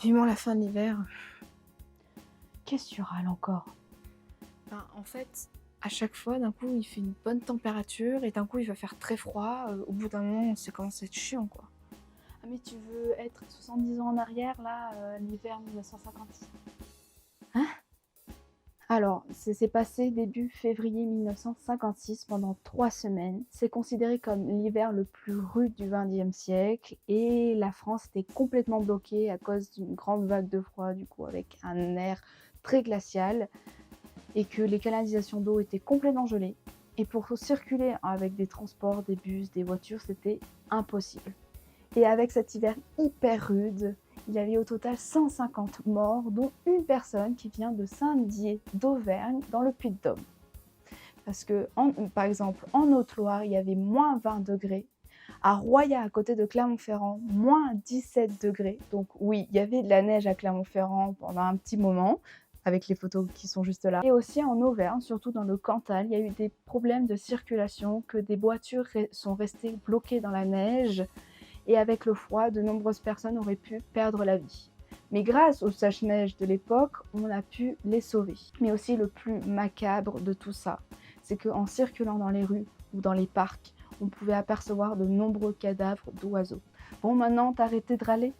Vivement la fin de l'hiver. Qu'est-ce que tu râles encore? Ben, en fait, à chaque fois, d'un coup, il fait une bonne température et d'un coup, il va faire très froid. Au bout d'un moment, ça commence à être chiant, quoi. Ah mais tu veux être 70 ans en arrière, là, l'hiver 1956? Hein? Alors, ça s'est passé début février 1956 pendant 3 semaines. C'est considéré comme l'hiver le plus rude du XXe siècle et la France était complètement bloquée à cause d'une grande vague de froid, du coup, avec un air très glacial et que les canalisations d'eau étaient complètement gelées. Et pour circuler avec des transports, des bus, des voitures, c'était impossible. Et avec cet hiver hyper rude, il y avait au total 150 morts, dont une personne qui vient de Saint-Dié d'Auvergne, dans le Puy-de-Dôme. Parce que, par exemple, en Haute-Loire, il y avait moins 20 degrés. À Roya, à côté de Clermont-Ferrand, moins 17 degrés. Donc oui, il y avait de la neige à Clermont-Ferrand pendant un petit moment, avec les photos qui sont juste là. Et aussi en Auvergne, surtout dans le Cantal, il y a eu des problèmes de circulation, que des voitures sont restées bloquées dans la neige. Et avec le froid, de nombreuses personnes auraient pu perdre la vie. Mais grâce aux sèche-neige de l'époque, on a pu les sauver. Mais aussi le plus macabre de tout ça, c'est qu'en circulant dans les rues ou dans les parcs, on pouvait apercevoir de nombreux cadavres d'oiseaux. Bon, maintenant, t'as arrêté de râler?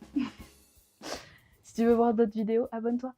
Si tu veux voir d'autres vidéos, abonne-toi.